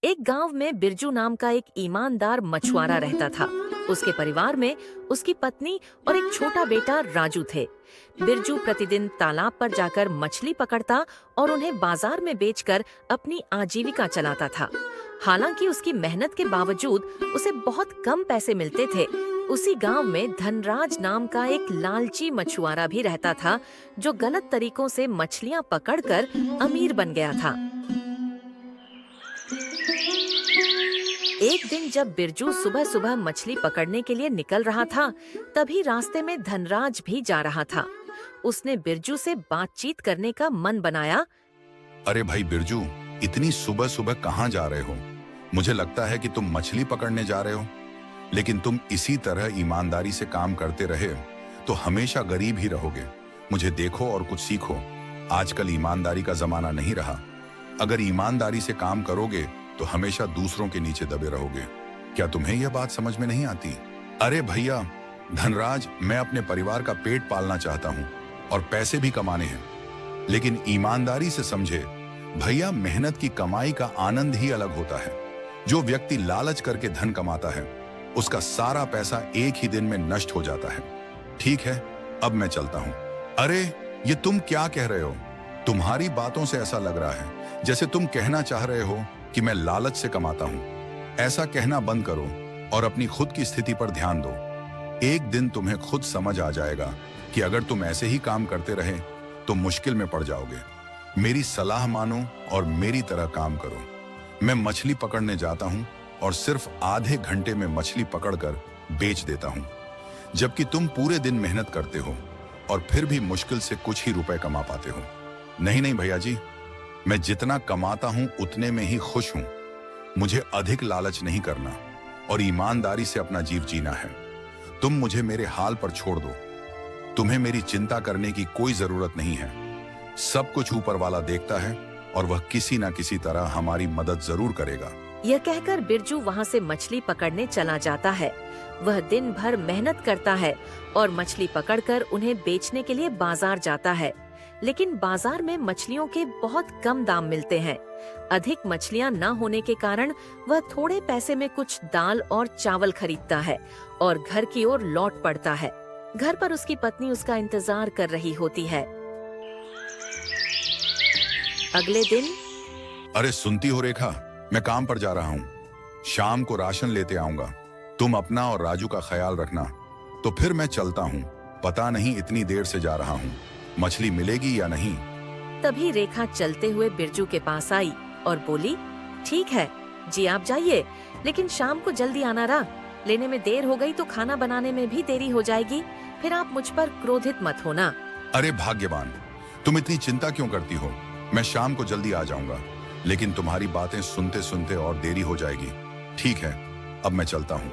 एक गांव में बिरजू नाम का एक ईमानदार मछुआरा रहता था। उसके परिवार में उसकी पत्नी और एक छोटा बेटा राजू थे। बिरजू प्रतिदिन तालाब पर जाकर मछली पकड़ता और उन्हें बाजार में बेचकर अपनी आजीविका चलाता था। हालांकि उसकी मेहनत के बावजूद उसे बहुत कम पैसे मिलते थे। उसी गांव में धनराज नाम का एक लालची मछुआरा भी रहता था, जो गलत तरीकों से मछलियां पकड़कर अमीर बन गया था। एक दिन जब बिरजू सुबह सुबह मछली पकड़ने के लिए निकल रहा था, तभी रास्ते में धनराज भी जा रहा था। उसने बिरजू से बातचीत करने का मन बनाया। अरे भाई बिरजू, इतनी सुबह सुबह कहाँ जा रहे हो? मुझे लगता है कि तुम मछली पकड़ने जा रहे हो, लेकिन तुम इसी तरह ईमानदारी से काम करते रहे तो हमेशा गरीब ही रहोगे। मुझे देखो और कुछ सीखो। आजकल ईमानदारी का जमाना नहीं रहा। अगर ईमानदारी से काम करोगे तो हमेशा दूसरों के नीचे दबे रहोगे। क्या तुम्हें यह बात समझ में नहीं आती? अरे भैया धनराज, मैं अपने परिवार का पेट पालना चाहता हूँ और पैसे भी कमाने हैं, लेकिन ईमानदारी से समझे भैया, मेहनत की कमाई का आनंद ही अलग होता है। जो व्यक्ति लालच करके धन कमाता है, उसका सारा पैसा एक ही दिन में नष्ट हो जाता है। ठीक है, अब मैं चलता हूँ। अरे ये तुम क्या कह रहे हो? तुम्हारी बातों से ऐसा लग रहा है जैसे तुम कहना चाह रहे हो कि मैं लालच से कमाता हूँ। ऐसा कहना बंद करो और अपनी खुद की स्थिति पर ध्यान दो। एक दिन तुम्हें खुद समझ आ जाएगा कि अगर तुम ऐसे ही काम करते रहे तो मुश्किल में पड़ जाओगे। मेरी सलाह मानो और मेरी तरह काम करो। मैं मछली पकड़ने जाता हूँ और सिर्फ आधे घंटे में मछली पकड़कर बेच देता हूँ, जबकि तुम पूरे दिन मेहनत करते हो और फिर भी मुश्किल से कुछ ही रुपए कमा पाते हो। नहीं नहीं भैया जी, मैं जितना कमाता हूं उतने में ही खुश हूं। मुझे अधिक लालच नहीं करना और ईमानदारी से अपना जीवन जीना है। तुम मुझे मेरे हाल पर छोड़ दो। तुम्हें मेरी चिंता करने की कोई जरूरत नहीं है। सब कुछ ऊपर वाला देखता है और वह किसी न किसी तरह हमारी मदद जरूर करेगा। यह कहकर बिरजू वहाँ से मछली पकड़ने चला जाता है। वह दिन भर मेहनत करता है और मछली पकड़कर उन्हें बेचने के लिए बाजार जाता है, लेकिन बाजार में मछलियों के बहुत कम दाम मिलते हैं। अधिक मछलियां न होने के कारण वह थोड़े पैसे में कुछ दाल और चावल खरीदता है और घर की ओर लौट पड़ता है। घर पर उसकी पत्नी उसका इंतजार कर रही होती है। अगले दिन। अरे सुनती हो रेखा, मैं काम पर जा रहा हूँ। शाम को राशन लेते आऊंगा। तुम अपना और राजू का ख्याल रखना। तो फिर मैं चलता हूँ। पता नहीं इतनी देर से जा रहा हूँ, मछली मिलेगी या नहीं। तभी रेखा चलते हुए बिरजू के पास आई और बोली, ठीक है जी, आप जाइए, लेकिन शाम को जल्दी आना। लेने में देर हो गई तो खाना बनाने में भी देरी हो जाएगी। फिर आप मुझ पर क्रोधित मत होना। अरे भाग्यवान, तुम इतनी चिंता क्यों करती हो? मैं शाम को जल्दी आ जाऊंगा, लेकिन तुम्हारी बातें सुनते सुनते और देरी हो जाएगी। ठीक है, अब मैं चलता हूँ।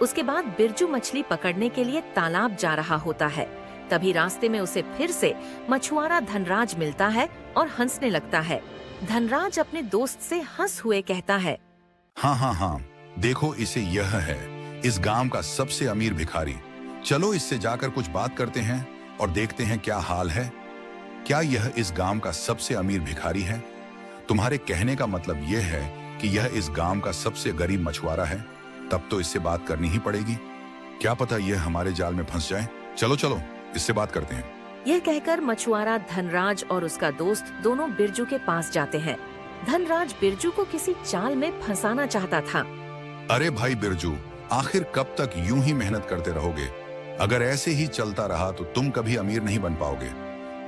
उसके बाद बिरजू मछली पकड़ने के लिए तालाब जा रहा होता है। तभी रास्ते में उसे फिर से मछुआरा धनराज मिलता है और हंसने लगता है। धनराज अपने दोस्त से हंस हुए कहता है, हाँ हाँ हाँ, देखो इसे, यह है इस गांव का सबसे अमीर भिखारी। चलो इससे जाकर कुछ बात करते हैं और देखते हैं क्या हाल है। क्या यह इस गांव का सबसे अमीर भिखारी है? तुम्हारे कहने का मतलब यह है कि यह इस गांव का सबसे गरीब मछुआरा है? तब तो इससे बात करनी ही पड़ेगी। क्या पता यह हमारे जाल में फंस जाए। चलो चलो, इससे बात करते हैं। यह कहकर मछुआरा धनराज और उसका दोस्त दोनों बिरजू के पास जाते हैं। धनराज बिरजू को किसी चाल में फंसाना चाहता था। अरे भाई बिरजू, आखिर कब तक यूं ही मेहनत करते रहोगे? अगर ऐसे ही चलता रहा तो तुम कभी अमीर नहीं बन पाओगे।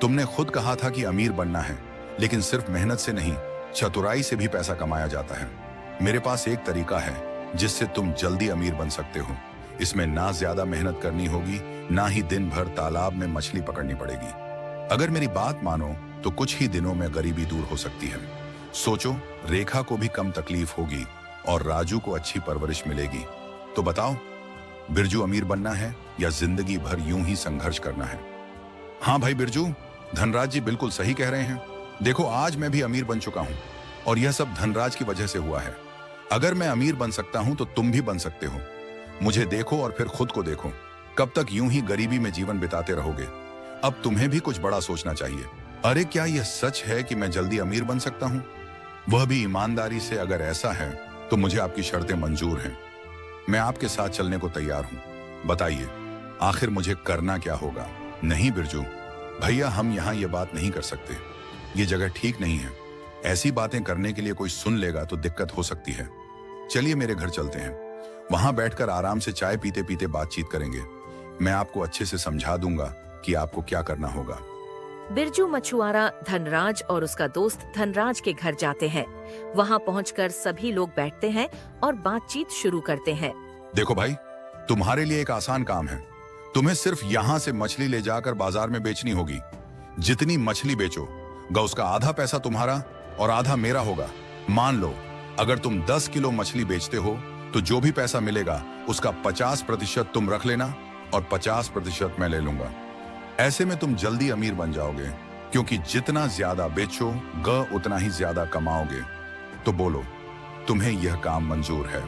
तुमने खुद कहा था कि अमीर बनना है, लेकिन सिर्फ मेहनत से नहीं, चतुराई से भी पैसा कमाया जाता है। मेरे पास एक तरीका है जिससे तुम जल्दी अमीर बन सकते हो। इसमें ना ज्यादा मेहनत करनी होगी, ना ही दिन भर तालाब में मछली पकड़नी पड़ेगी। अगर मेरी बात मानो तो कुछ ही दिनों में गरीबी दूर हो सकती है। सोचो, रेखा को भी कम तकलीफ होगी और राजू को अच्छी परवरिश मिलेगी। तो बताओ, बिरजू अमीर बनना है या जिंदगी भर यूं ही संघर्ष करना है? हाँ भाई बिरजू, धनराज जी बिल्कुल सही कह रहे हैं। देखो, आज मैं भी अमीर बन चुका हूं और यह सब धनराज की वजह से हुआ है। अगर मैं अमीर बन सकता हूं तो तुम भी बन सकते हो। मुझे देखो और फिर खुद को देखो। कब तक यूं ही गरीबी में जीवन बिताते रहोगे? अब तुम्हें भी कुछ बड़ा सोचना चाहिए। अरे क्या यह सच है कि मैं जल्दी अमीर बन सकता हूं? वह भी ईमानदारी से। अगर ऐसा है तो मुझे आपकी शर्तें मंजूर हैं। मैं आपके साथ चलने को तैयार हूं। बताइए, आखिर मुझे करना क्या होगा? नहीं बिरजू भैया, हम यहाँ ये बात नहीं कर सकते। ये जगह ठीक नहीं है। ऐसी बातें करने के लिए कोई सुन लेगा तो दिक्कत हो सकती है। चलिए मेरे घर चलते हैं। वहां बैठकर आराम से चाय पीते पीते बातचीत करेंगे। मैं आपको अच्छे से समझा दूंगा कि आपको क्या करना होगा। बिरजू मछुआरा धनराज और उसका दोस्त धनराज के घर जाते हैं। वहां पहुंचकर सभी लोग बैठते हैं और बातचीत शुरू करते हैं। देखो भाई, तुम्हारे लिए एक आसान काम है। तुम्हें सिर्फ यहाँ से मछली ले जाकर बाजार में बेचनी होगी। जितनी मछली बेचोगा उसका आधा पैसा तुम्हारा और आधा मेरा होगा। मान लो अगर तुम 10 किलो मछली बेचते हो तो जो भी पैसा मिलेगा उसका 50% तुम रख लेना और 50% मैं ले लूंगा। ऐसे में तुम जल्दी अमीर बन जाओगे, क्योंकि जितना ज्यादा बेचोगे उतना ही ज्यादा कमाओगे। तो बोलो, तुम्हें यह काम मंजूर है?